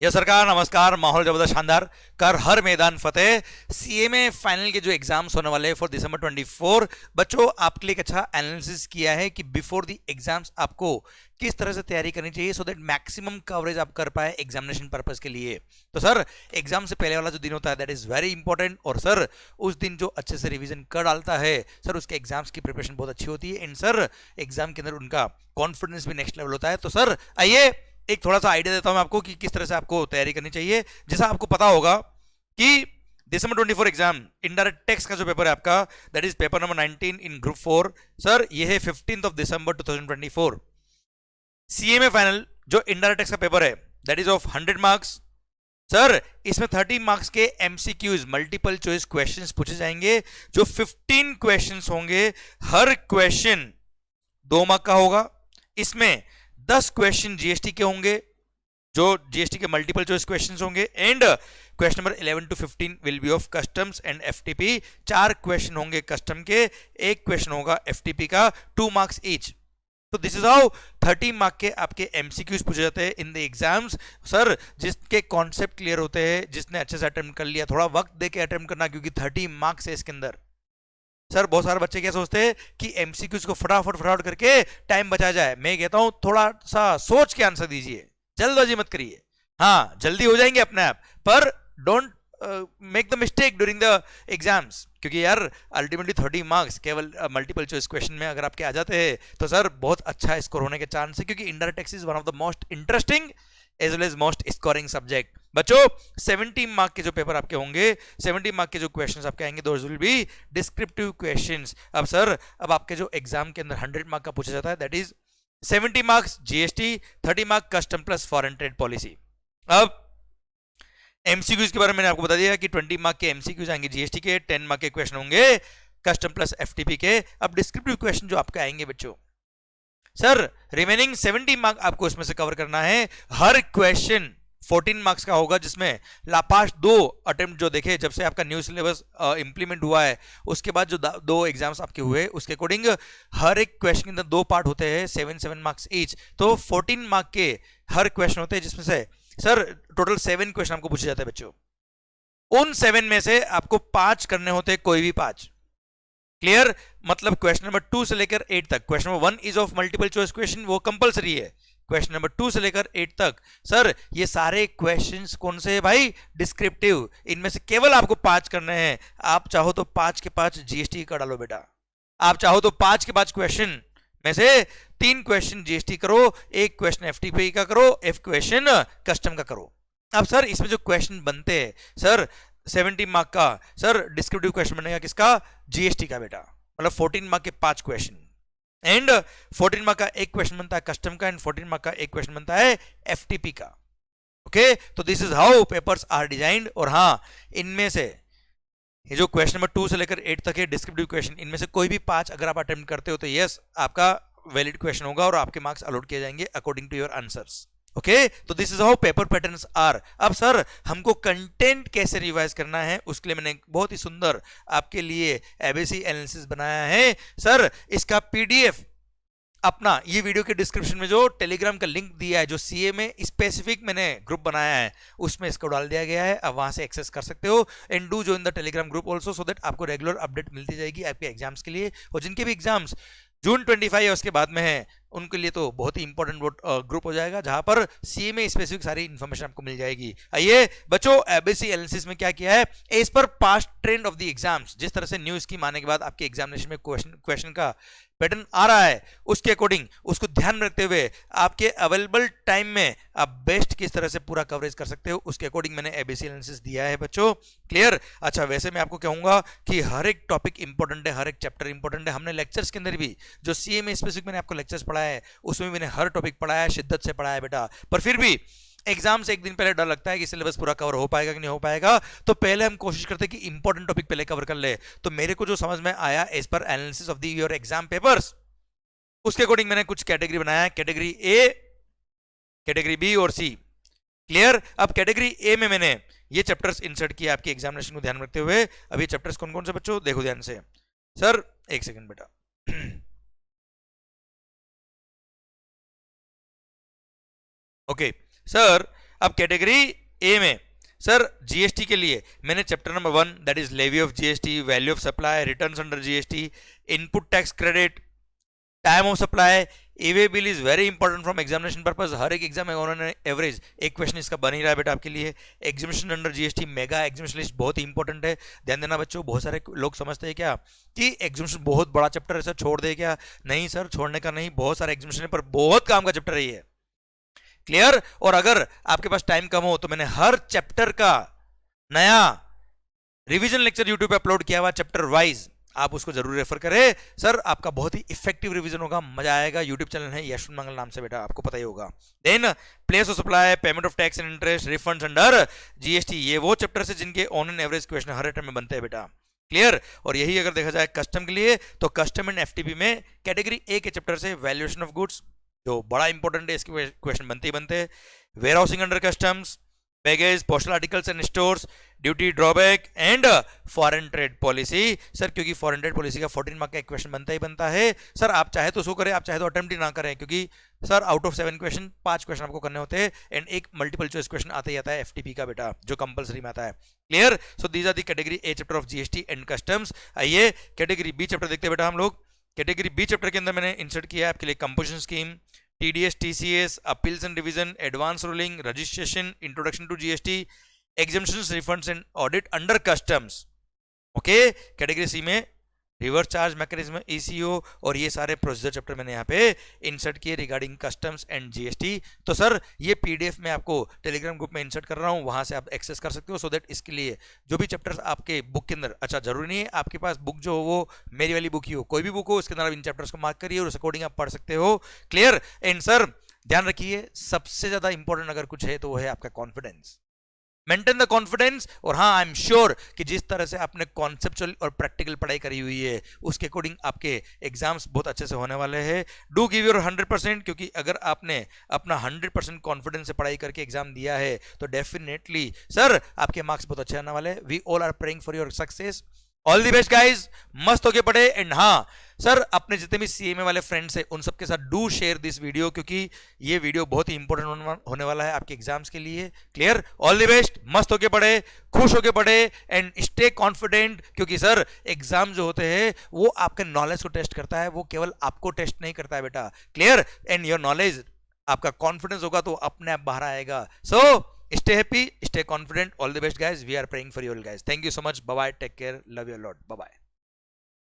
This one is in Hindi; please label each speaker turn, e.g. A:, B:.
A: यह सरकार नमस्कार। माहौल जबरदस्त शानदार कर हर मैदान फतेह। सीएमए फाइनल के जो एग्जाम्स होने वाले हैं फॉर दिसंबर 24, बच्चों आपके लिए एक अच्छा एनालिसिस किया है कि बिफोर द एग्जाम्स आपको किस तरह से तैयारी करनी चाहिए सो दैट मैक्सिमम कवरेज आप कर पाए एग्जामिनेशन पर्पस के लिए। तो सर एग्जाम से पहले वाला जो दिन होता है दैट इज वेरी इंपॉर्टेंट, और सर उस दिन जो अच्छे से रिवीजन कर डालता है सर उसके एग्जाम्स की प्रिपरेशन बहुत अच्छी होती है, एंड सर एग्जाम के अंदर उनका कॉन्फिडेंस भी नेक्स्ट लेवल होता है। तो सर आइए एक थोड़ा सा आइडिया देता हूं मैं आपको कि किस तरह से आपको तैयारी करनी चाहिए। जैसा आपको पता होगा कि दिसंबर 24 एग्जाम इनडायरेक्ट टेक्स्ट का जो पेपर है आपका that is paper number 19 in group 4। Sir ये है 15 दिसंबर 2024। सीएमए फाइनल जो इनडायरेक्ट टेक्स्ट का पेपर है that is of 100 marks. Sir इसमें 30 मार्क्स के एमसीक्यूज मल्टीपल चॉइस क्वेश्चंस पूछे जाएंगे। जो 15 क्वेश्चंस होंगे हर क्वेश्चन 2 मार्क का होगा। इसमें 10 क्वेश्चन जीएसटी के होंगे जो जीएसटी के मल्टीपल चॉइस क्वेश्चंस होंगे, and question number 11 to 15 will be of customs and FTP. 4 question होंगे कस्टम के, 1 क्वेश्चन होगा एफटीपी का, 2 मार्क्स ईच। तो दिस इज हाउ 30 मार्क के आपके एमसीक्यूज पूछे जाते हैं इन द एग्जाम्स। सर जिसके कॉन्सेप्ट क्लियर होते हैं, जिसने अच्छे से अटेम्प्ट कर लिया, थोड़ा वक्त देके अटेम्प्ट करना क्योंकि 30 मार्क्स है इसके अंदर। सर बहुत सारे बच्चे क्या सोचते हैं कि एमसीक्यूज को फटाफट फटाफट करके टाइम बचा जाए। मैं कहता हूं थोड़ा सा सोच के आंसर दीजिए, जल्दबाजी मत करिए। हाँ जल्दी हो जाएंगे अपने आप, पर don't make the mistake during the exams, क्योंकि यार अल्टीमेटली 30 मार्क्स केवल मल्टीपल चॉइस क्वेश्चन में अगर आपके आ जाते हैं तो सर बहुत अच्छा स्कोर होने के चांस है, क्योंकि indirect tax is one of the most interesting as well as most scoring subject. बच्चों 70 मार्क के जो पेपर आपके होंगे, 70 मार्क के जो क्वेश्चंस आपके आएंगे दोस विल बी डिस्क्रिप्टिव क्वेश्चंस। अब सर अब आपके जो एग्जाम के अंदर 100 मार्क का पूछा जाता है that is 70 marks GST, 30 mark custom plus foreign trade policy. अब एमसीक्यूज के बारे में मैंने आपको बता दिया कि 20 मार्क के एमसीक्यूज आएंगे जीएसटी के, 10 मार्क के क्वेश्चन होंगे कस्टम प्लस एफटीपी के। अब डिस्क्रिप्टिव क्वेश्चन जो आपके आएंगे बच्चों, सर रिमेनिंग 70 मार्क आपको इसमें से कवर करना है। हर क्वेश्चन 14 मार्क्स का होगा, जिसमें लापास्ट 2 अटेम्प्ट जो देखे जब से आपका न्यू सिलेबस इंप्लीमेंट हुआ है उसके बाद जो 2 एग्जाम्स आपके हुए उसके अकॉर्डिंग हर एक क्वेश्चन के अंदर 2 पार्ट होते हैं, 7 मार्क्स ईच। तो 14 मार्क के हर क्वेश्चन होते हैं, जिसमें से सर टोटल 7 क्वेश्चन आपको पूछे जाते हैं बच्चों। उन 7 में से आपको 5 करने होते हैं, कोई भी 5। क्लियर? मतलब क्वेश्चन नंबर 2 से लेकर 8 तक। Question number 1 is of multiple choice question, वो कंपलसरी है। क्वेश्चन नंबर 2 से लेकर 8 तक सर ये सारे क्वेश्चंस कौन से है भाई? डिस्क्रिप्टिव। इनमें से केवल आपको 5 करने हैं। आप चाहो तो 5 के 5 जीएसटी का डालो बेटा, आप चाहो तो 5 के 5 क्वेश्चन में से 3 क्वेश्चन जीएसटी करो, 1 क्वेश्चन एफटीपी का करो, 1 क्वेश्चन कस्टम का करो। अब सर इसमें जो क्वेश्चन बनते हैं सर 70 मार्क का, सर डिस्क्रिप्टिव क्वेश्चन बनेगा किसका? जीएसटी का बेटा। मतलब 14 मार्क के 5 क्वेश्चन, एंड 14 मार्क का 1 क्वेश्चन बनता है कस्टम का, एंड 14 मार्क का 1 क्वेश्चन बनता है एफटीपी का। ओके, तो this is how papers are designed. और हाँ, इनमें से ये जो क्वेश्चन नंबर 2 से लेकर 8 तक है डिस्क्रिप्टिव क्वेश्चन, इनमें से कोई भी 5 अगर आप अटेम्प्ट करते हो तो यस आपका वैलिड क्वेश्चन होगा और आपके मार्क्स अलॉट किए जाएंगे according to your answers. Okay, तो this is how paper patterns are. अब सर हमको कंटेंट कैसे रिवाइज करना है उसके लिए मैंने बहुत ही सुंदर आपके लिए एबीसी एनालिसिस बनाया है। सर इसका पीडीएफ अपना ये वीडियो के डिस्क्रिप्शन में जो टेलीग्राम का लिंक दिया है, जो सीएमए स्पेसिफिक मैंने ग्रुप बनाया है उसमें इसको डाल दिया गया है। अब वहां से एक्सेस कर सकते हो, and do join the Telegram group also, so that आपको रेगुलर अपडेट मिलती जाएगी आपके एग्जाम्स के लिए। और जिनके भी एग्जाम्स जून 25 या उसके बाद में है उनके लिए तो बहुत ही इंपॉर्टेंट ग्रुप हो जाएगा, जहां पर सीएमए स्पेसिफिक सारी इंफॉर्मेशन आपको मिल जाएगी। आइए बच्चों, एबीसी एनालिसिस में क्या किया है, as per past trend of the exams, जिस तरह से न्यू स्कीम आने के बाद आपके एग्जामिनेशन में क्वेश्चन का पैटर्न आ रहा है उसके अकॉर्डिंग उसको ध्यान में रखते हुए आपके अवेलेबल टाइम में आप बेस्ट किस तरह से पूरा कवरेज कर सकते हो उसके अकॉर्डिंग मैंने एबीसी एनालिसिस दिया है बच्चों। क्लियर? अच्छा, वैसे मैं आपको कहूंगा कि हर एक टॉपिक इंपॉर्टेंट है, हर एक चैप्टर इंपॉर्टेंट है। हमने लेक्चर्स के अंदर भी जो सीएमए स्पेसिफिक मैंने आपको लेक्चर्स पढ़ाया है उसमें मैंने हर टॉपिक पढ़ाया है, शिद्दत से पढ़ाया है बेटा। पर फिर भी एग्जाम से एक दिन पहले डर लगता है कि सिलेबस पूरा कवर हो पाएगा कि नहीं हो पाएगा, तो पहले हम कोशिश करते हैं कि इंपॉर्टेंट टॉपिक पहले कवर कर ले। तो मेरे को जो समझ में आया as per analysis of the your exam papers, उसके अकॉर्डिंग मैंने कुछ कैटेगरी बनाया है, कैटेगरी ए, कैटेगरी बी और सी। क्लियर? अब कैटेगरी ए में मैंने ये चैप्टर्स इंसर्ट किया आपके एग्जामिनेशन को ध्यान में रखते हुए। अब ये चैप्टर्स कौन कौन से बच्चों देखो ध्यान से। सर एक सेकंड बेटा। ओके सर, अब कैटेगरी ए में सर जीएसटी के लिए मैंने chapter number 1 that is levy of GST, value of supply, returns under GST, input tax credit, time of supply, e-way bill is very important from examination purpose. हर एक एग्जाम में उन्होंने एवरेज एक क्वेश्चन इसका बन ही रहा है बेटा आपके लिए। Examination under GST mega examination list बहुत ही इंपॉर्टेंट है, ध्यान देना बच्चों। बहुत सारे लोग समझते हैं क्या कि एग्जामिनेशन बहुत बड़ा चैप्टर है सर, छोड़ दे क्या? नहीं सर, छोड़ने का नहीं, बहुत सारे एग्जामिनेशन पर बहुत काम का चैप्टर है ये, क्लियर। और अगर आपके पास टाइम कम हो तो मैंने हर चैप्टर का नया रिवीजन लेक्चर यूट्यूब पे अपलोड किया हुआ चैप्टर वाइज, आप उसको जरूर रेफर करें सर। आपका बहुत ही इफेक्टिव रिवीजन होगा, मजा आएगा। यूट्यूब चैनल है यशवंत मंगल नाम से बेटा, आपको पता ही होगा। Then place of supply, payment of tax and interest, refunds under GST, ये वो चैप्टर है जिनके ऑन एन एवरेज क्वेश्चन हर अटेम्प्ट में बनते हैं बेटा, क्लियर। और यही अगर देखा जाए कस्टम के लिए तो कस्टम एंड एफटीपी में कैटेगरी ए के चैप्टर से वैल्यूएशन ऑफ गुड्स जो बड़ा इंपॉर्टेंट है, इसके क्वेश्चन बनते ही बनते हैं। Warehousing under customs, baggage, postal articles and stores, duty drawback and foreign trade policy sir, क्योंकि फॉरेन ट्रेड पॉलिसी का 14 मार्क का एक क्वेश्चन बनता ही बनता है सर। आप चाहे तो सो करें, आप चाहे तो अटेम्प्ट ही ना करें, क्योंकि sir out of 7 question 5 question आपको करने होते हैं एंड एक मल्टीपल चॉइस क्वेश्चन आता ही आता है एफटीपी का बेटा, जो कंपलसरी में आता है, clear. So these are the category A chapter of GST and customs. आइए कैटेगरी बी चैप्टर देखते हैं बेटा हम लोग। कैटेगरी बी चैप्टर के अंदर मैंने इंसर्ट किया है आपके लिए composition scheme, TDS, TCS, appeals and revision, advance ruling, registration, introduction to GST, exemptions, refunds and audit under customs. Okay, category C में रिवर्स चार्ज मैकेनिज्म, ECO और ये सारे प्रोसीजर चैप्टर मैंने यहाँ पे इंसर्ट किए रिगार्डिंग कस्टम्स एंड जीएसटी। तो सर ये पीडीएफ में आपको टेलीग्राम ग्रुप में इंसर्ट कर रहा हूँ, वहां से आप एक्सेस कर सकते हो, सो दैट इसके लिए जो भी चैप्टर्स आपके बुक के अंदर, अच्छा जरूरी नहीं है आपके पास बुक जो हो वो मेरी वाली बुक ही हो, कोई भी बुक हो उसके अंदर आप इन चैप्टर्स को मार्क करिए और उस अकॉर्डिंग आप पढ़ सकते हो, क्लियर। एंड सर ध्यान रखिए सबसे ज्यादा इंपॉर्टेंट अगर कुछ है तो वो है आपका कॉन्फिडेंस, मेंटेन द कॉन्फिडेंस। और हाँ, आई एम श्योर कि जिस तरह से आपने कॉन्सेप्चुअल और प्रैक्टिकल पढ़ाई करी हुई है उसके अकॉर्डिंग आपके एग्जाम्स बहुत अच्छे से होने वाले हैं। डू गिव योर 100%, क्योंकि अगर आपने अपना 100% कॉन्फिडेंस से पढ़ाई करके एग्जाम दिया है तो डेफिनेटली सर आपके मार्क्स बहुत अच्छे आने वाले हैं। We all are praying for your success, all the best guys, मस्त होके पढ़े। एंड हाँ सर, अपने जितने भी सीएमए वाले फ्रेंड्स हैं उन सबके साथ डू शेयर दिस वीडियो, क्योंकि ये वीडियो बहुत ही इंपॉर्टेंट होने वाला है आपके एग्जाम्स के लिए, क्लियर। ऑल द बेस्ट, मस्त होके पढ़े, खुश होके पढ़े एंड स्टे कॉन्फिडेंट, क्योंकि सर एग्जाम जो होते हैं वो आपके नॉलेज को टेस्ट करता है, वो केवल आपको टेस्ट नहीं करता है बेटा, क्लियर। एंड योर नॉलेज, आपका कॉन्फिडेंस होगा तो अपने आप बाहर आएगा। सो stay happy, stay confident, all the best guys, we are praying for you all guys, thank you so much, bye bye, take care, love you a lot, bye bye।